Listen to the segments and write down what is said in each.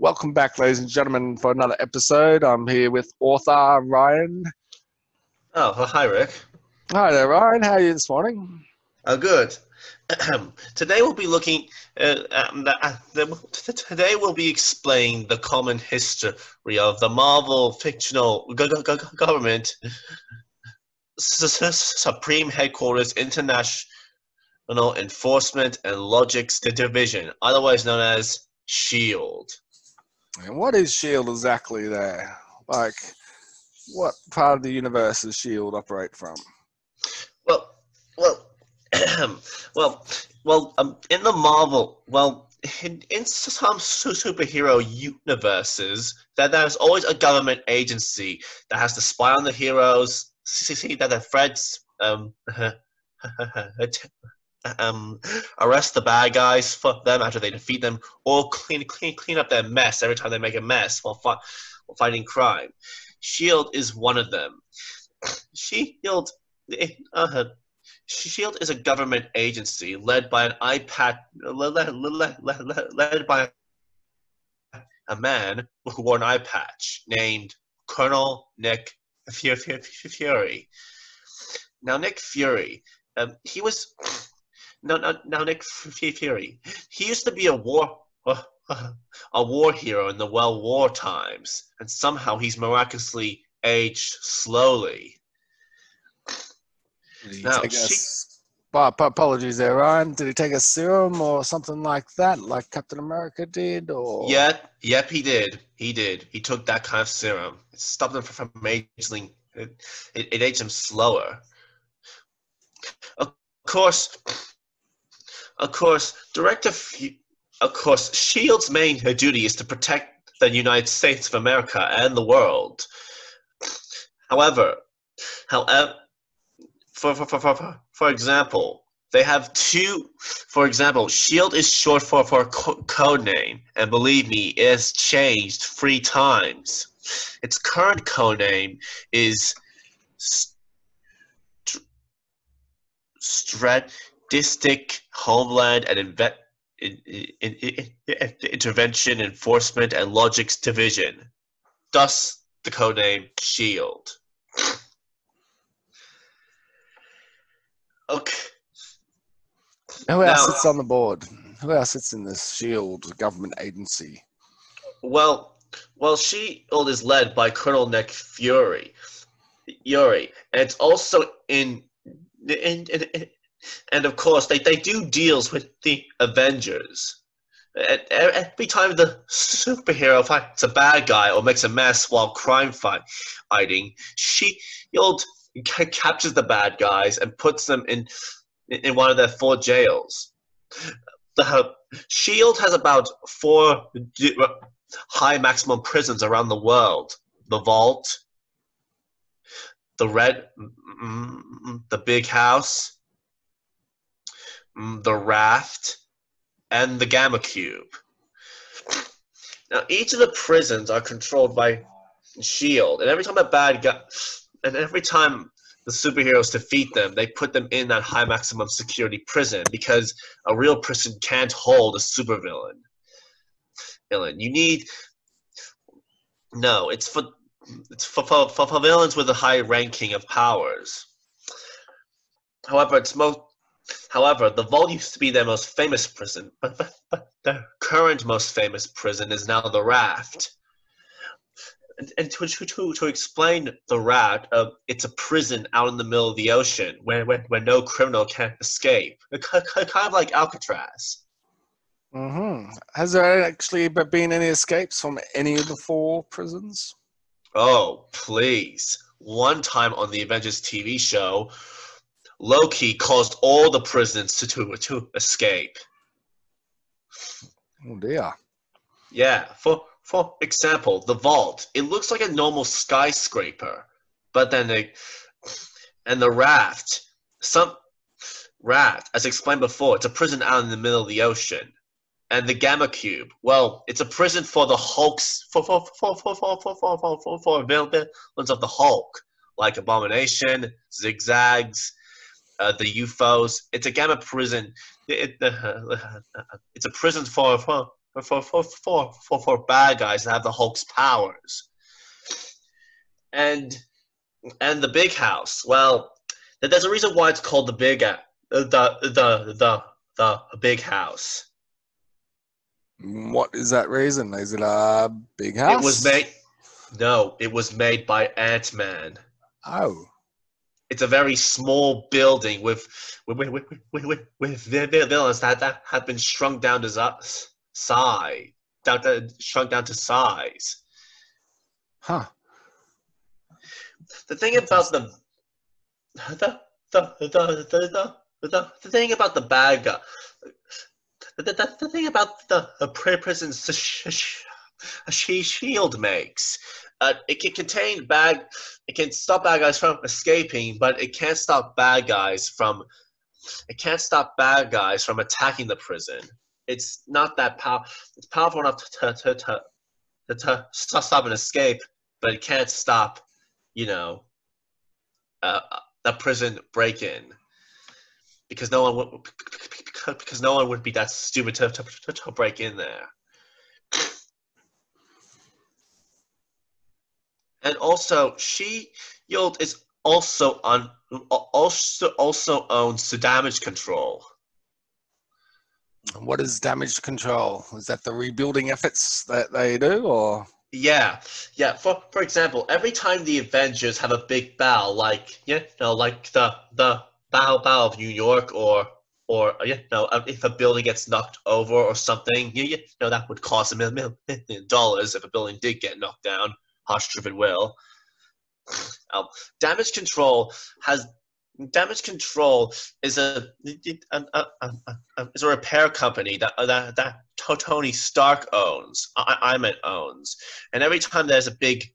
Welcome back, ladies and gentlemen, for another episode. I'm here with author Ryan. Oh, well, hi, Rick. Hi there, Ryan. How are you this morning? Oh, good. Today we'll be looking. Today we'll be explaining the common history of the Marvel fictional government Supreme Headquarters International Enforcement and Logics Division, otherwise known as SHIELD. And what is S.H.I.E.L.D. exactly there? Like, what part of the universe does S.H.I.E.L.D. operate from? Well, in the Marvel, in some superhero universes, there's always a government agency that has to spy on the heroes, see that the threats, arrest the bad guys for them after they defeat them, or clean up their mess every time they make a mess while fighting crime. SHIELD is one of them. SHIELD SHIELD is a government agency led by led by a man who wore an eye patch named Colonel Nick Fury. Now, Nick Fury, he was Nick Fury. He used to be a war hero in the war times, and somehow he's miraculously aged slowly. Now, apologies there, Ryan. Did he take a serum or something like that, like Captain America did? Or yep, he did. He took that kind of serum. It stopped him from aging. It aged him slower. Of course, SHIELD's main duty is to protect the United States of America and the world. However, for example, they have two. For example, SHIELD is short for a code name, and believe me, it has changed 3 times. Its current code name is Strategic Homeland and Intervention Enforcement and Logics Division. Thus, the codename SHIELD. Okay. who else sits on the board? Who else sits in this SHIELD government agency? Well, SHIELD is led by Colonel Nick Fury, and it's also in and of course they do deals with the Avengers. Every time the superhero fights a bad guy or makes a mess while crime fighting, SHIELD captures the bad guys and puts them in one of their 4 jails. The SHIELD has about 4 high maximum prisons around the world: the Vault, the Big House, the Raft, and the Gamma Cube. Now, each of the prisons are controlled by SHIELD, and every time the superheroes defeat them, they put them in that high maximum security prison, because a real prison can't hold a supervillain. It's for villains with a high ranking of powers. However, the Vault used to be their most famous prison, but the current most famous prison is now the Raft. And to explain the Raft, it's a prison out in the middle of the ocean where no criminal can escape. Kind of like Alcatraz. Mm-hmm. Has there actually been any escapes from any of the 4 prisons? Oh, please. One time on the Avengers TV show, Loki caused all the prisons to escape. Oh dear. Yeah, for example, the Vault. It looks like a normal skyscraper, but then the Raft. Raft, as explained before, it's a prison out in the middle of the ocean. And the Gamma Cube, well, it's a prison for the Hulk's for villains of the Hulk, like Abomination, Zigzags, the UFOs. It's a gamma prison. It's a prison for for bad guys that have the Hulk's powers. And the big house. Well, there's a reason why it's called the big house. What is that reason? Is it a big It was house? made. No, it was made by Ant-Man. Oh. It's a very small building with villains that have been shrunk down to size, shrunk down to size. Huh. The thing about the the thing about the bad guy, the thing about the prison shield makes, it can stop bad guys from escaping, but it can't stop bad guys from attacking the prison. It's not that It's powerful enough to stop an escape, but it can't stop, you know, a prison break-in, because no one would be that stupid to break in there. And also, Shield is also owns the damage control. What is damage control? Is that the rebuilding efforts that they do, or? Yeah. For example, every time the Avengers have a big battle, like like the battle of New York, or if a building gets knocked over or something, that would cost $1 million if a building did get knocked down. Harsh truth it will. Damage control is a repair company that Tony Stark owns. Iron Man owns, and every time there's a big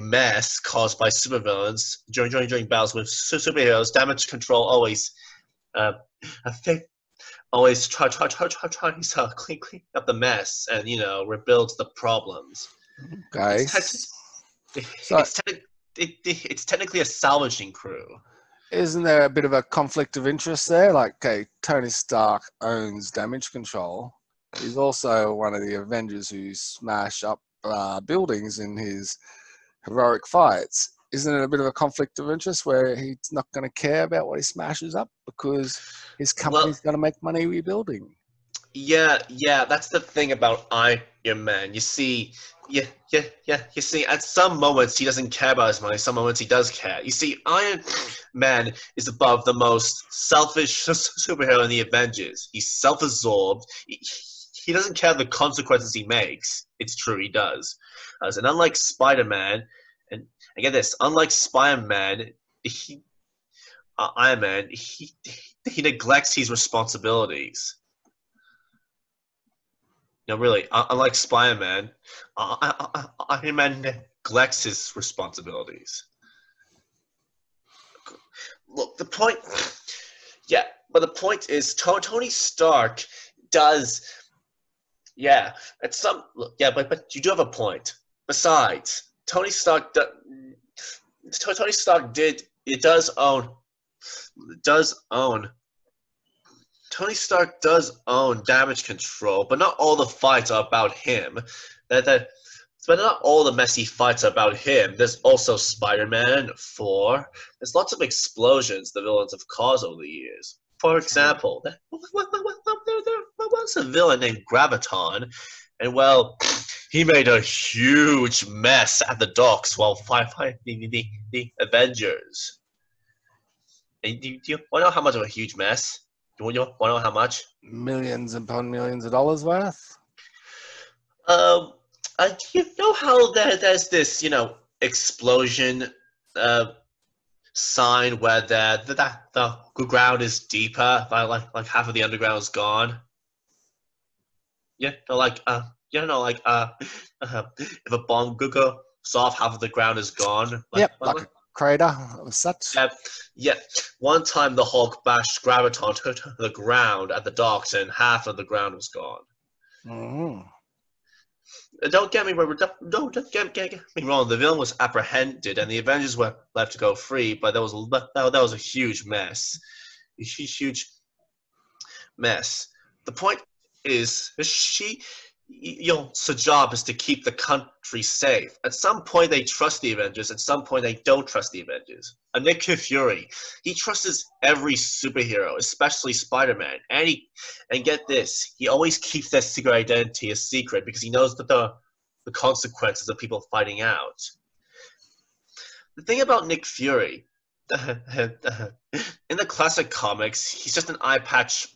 mess caused by supervillains during battles with superheroes, damage control always tries to clean up the mess and rebuilds the problems. Okay. It's technically a salvaging crew. Isn't there a bit of a conflict of interest there? Like, okay, Tony Stark owns damage control. He's also one of the Avengers who smash up buildings in his heroic fights. Isn't it a bit of a conflict of interest where he's not going to care about what he smashes up because his company's going to make money rebuilding? Yeah, that's the thing about Iron Man. You see, you see, at some moments he doesn't care about his money, some moments he does care. You see, Iron Man is above the most selfish superhero in the Avengers. He's self-absorbed. He doesn't care the consequences he makes. It's true, he does. And unlike Spider-Man, and get this, unlike Spider-Man, Iron Man, he neglects his responsibilities. Really, unlike Spider-Man, Iron Man neglects his responsibilities. Look, the point is Tony Stark does, but you do have a point. Besides, Tony Stark Tony Stark does own damage control, but not all the fights are about him. But not all the messy fights are about him. There's also Spider-Man 4. There's lots of explosions the villains have caused over the years. For example, there was a villain named Graviton, and well, he made a huge mess at the docks while fighting the Avengers. And do you want to know how much of a huge mess? You want to know how much? Millions upon millions of dollars worth? You know how there's this, explosion sign where the ground is deeper, like half of the underground is gone. Yeah, if a bomb goes off, half of the ground is gone. Like a crater of such. Yeah. One time the Hulk bashed Graviton to the ground at the docks, and half of the ground was gone. Mm-hmm. Don't get me wrong. The villain was apprehended, and the Avengers were left to go free. But that was a huge mess. A huge mess. The point is, So job is to keep the country safe. At some point they trust the Avengers, at some point they don't trust the Avengers. A Nick Fury, he trusts every superhero, especially Spider-Man. And get this, he always keeps that secret identity a secret because he knows that the consequences of people finding out. The thing about Nick Fury, in the classic comics, he's just an eye patch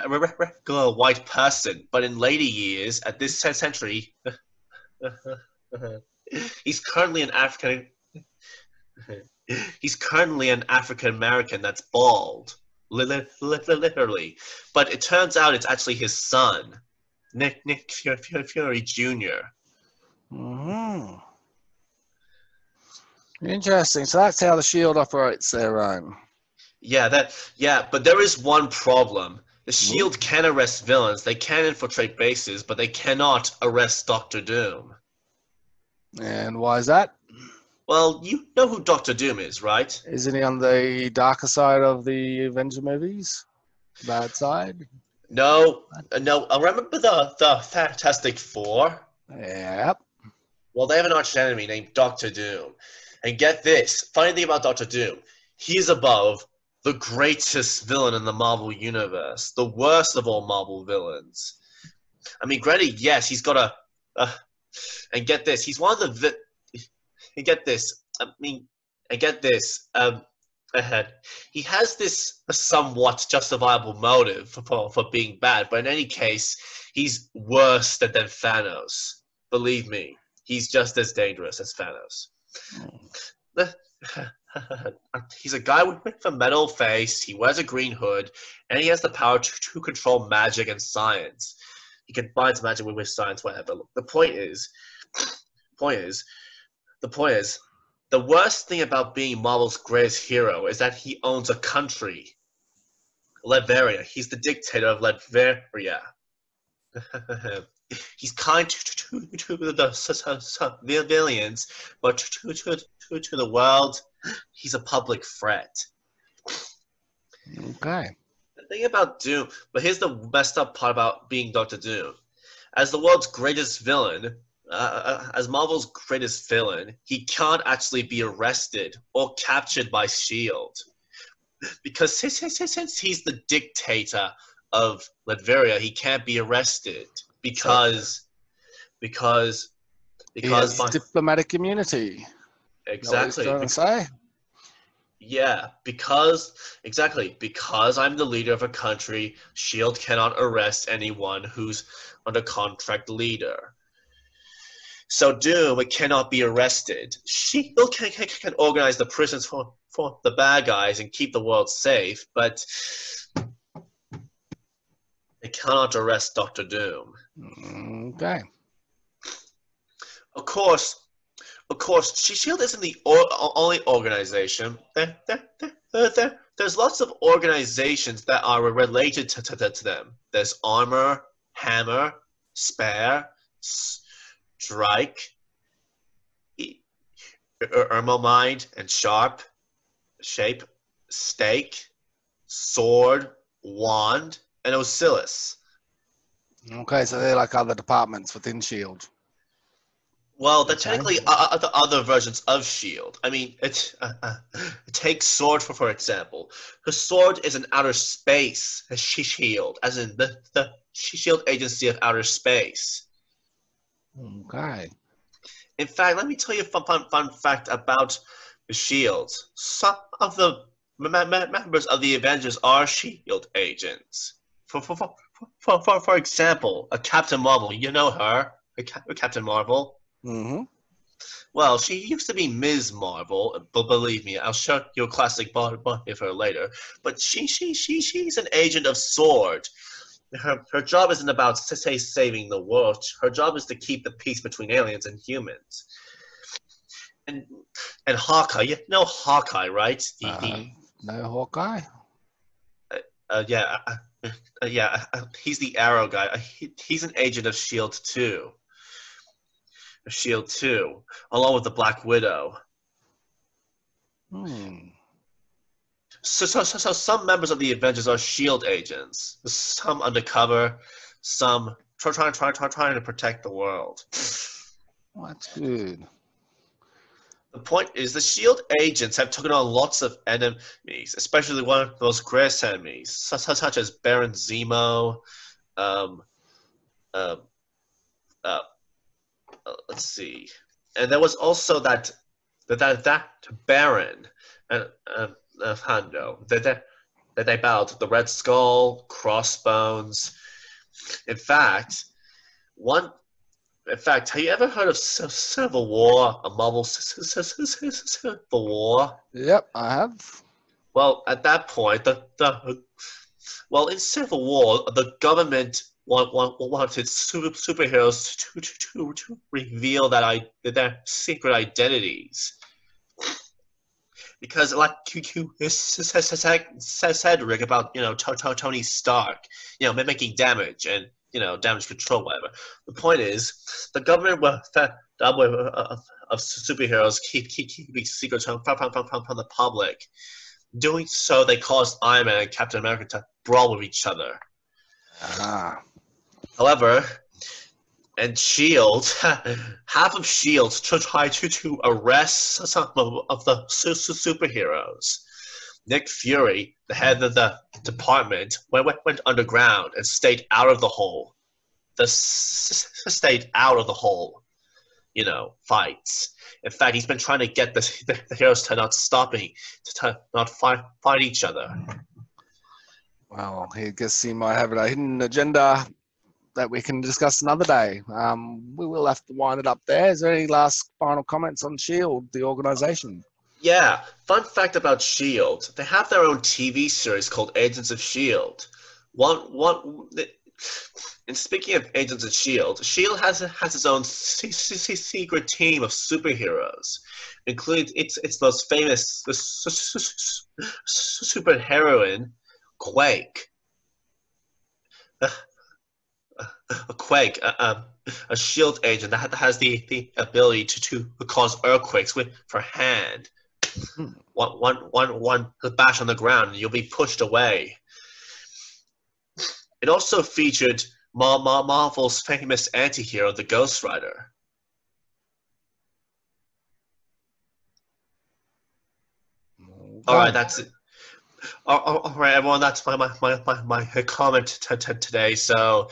regular white person, but in later years, at this century, he's currently an African. He's currently an African American that's bald, literally. But it turns out it's actually his son, Nick Fury Jr. Mm-hmm. Interesting. So that's how the Shield operates their own. Yeah, but there is one problem. The Shield can arrest villains, they can infiltrate bases, but they cannot arrest Doctor Doom. And why is that? Well, you know who Doctor Doom is, right? Isn't he on the darker side of the Avenger movies? Bad side? No. I remember the Fantastic Four? Yep. Well, they have an arch enemy named Doctor Doom. And get this, funny thing about Doctor Doom, he's above the greatest villain in the Marvel Universe, the worst of all Marvel villains. I mean, granted, yes, he's got and get this, he's one of the, and get this, ahead. He has this somewhat justifiable motive for being bad, but in any case, he's worse than Thanos. Believe me, he's just as dangerous as Thanos. He's a guy with a metal face, he wears a green hood, and he has the power to control magic and science. He combines magic with science, whatever. The point is, the worst thing about being Marvel's greatest hero is that he owns a country. Latveria. He's the dictator of Latveria. He's kind to the civilians, but to the world, he's a public threat. Okay. The thing about Doom, but here's the messed up part about being Doctor Doom. As the world's greatest villain, as Marvel's greatest villain, he can't actually be arrested or captured by S.H.I.E.L.D. Because since he's the dictator of Latveria, he can't be arrested because he has diplomatic immunity. Exactly. Trying to say? Yeah, because I'm the leader of a country, S.H.I.E.L.D. cannot arrest anyone who's under contract leader. So Doom cannot be arrested. S.H.I.E.L.D. can organize the prisons for the bad guys and keep the world safe, but they cannot arrest Doctor Doom. Okay. Of course, S.H.I.E.L.D. isn't the only organization. There's lots of organizations that are related to them. There's Armor, Hammer, Spare, Strike, Mind, and Sharp, Shape, Stake, Sword, Wand, and Osiris. Okay, so they're like other departments within S.H.I.E.L.D. Well, they're technically other versions of S.H.I.E.L.D. I mean, take Sword for example. Because Sword is an outer space S.H.I.E.L.D., as in the S.H.I.E.L.D. agency of outer space. Okay. In fact, let me tell you a fun fact about the S.H.I.E.L.D. Some of the members of the Avengers are S.H.I.E.L.D. agents. For example, a Captain Marvel. You know her, Captain Marvel. Mm-hmm. Well, she used to be Ms. Marvel, but believe me, I'll show you a classic body of her later. But she's an agent of Sword. Her job isn't about saving the world. Her job is to keep the peace between aliens and humans. And Hawkeye, you know Hawkeye, right? No Hawkeye? He's the Arrow guy. He's an agent of S.H.I.E.L.D. too. S.H.I.E.L.D. too, along with the Black Widow. So some members of the Avengers are S.H.I.E.L.D. agents. Some undercover, some trying to protect the world. Well, that's good. The point is, the Shield agents have taken on lots of enemies, especially one of those greatest enemies, such as Baron Zemo. Um, um, uh, let's see, and there was also that Baron and Hando that they battled the Red Skull, Crossbones. In fact, one. In fact, have you ever heard of Civil War? A Marvel Civil War? Yep, I have. Well, at that point, in Civil War, the government wanted superheroes to reveal their secret identities. Because, like you said, Rick, about Tony Stark, making damage and damage control, whatever. The point is, the government were fed up of superheroes keeping secrets from the public. Doing so, they caused Iron Man and Captain America to brawl with each other. However, and Shield, half of Shield tried to arrest some of the superheroes. Nick Fury, the head of the department, went underground and stayed out of the hole. Stayed out of the hole, fights. In fact, he's been trying to get the heroes to not fight each other. Well, I guess he might have a hidden agenda that we can discuss another day. We will have to wind it up there. Is there any last final comments on SHIELD, the organization? Yeah, fun fact about SHIELD. They have their own TV series called Agents of SHIELD. And speaking of Agents of SHIELD, SHIELD has its own secret team of superheroes, including its most famous superheroine, Quake. A SHIELD agent that has the ability to cause earthquakes with her hand. One bash on the ground and you'll be pushed away. It also featured Marvel's famous anti-hero, the Ghost Rider. All right, that's it. All right, everyone. That's my comment today. So,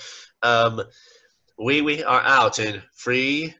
we are out in 3,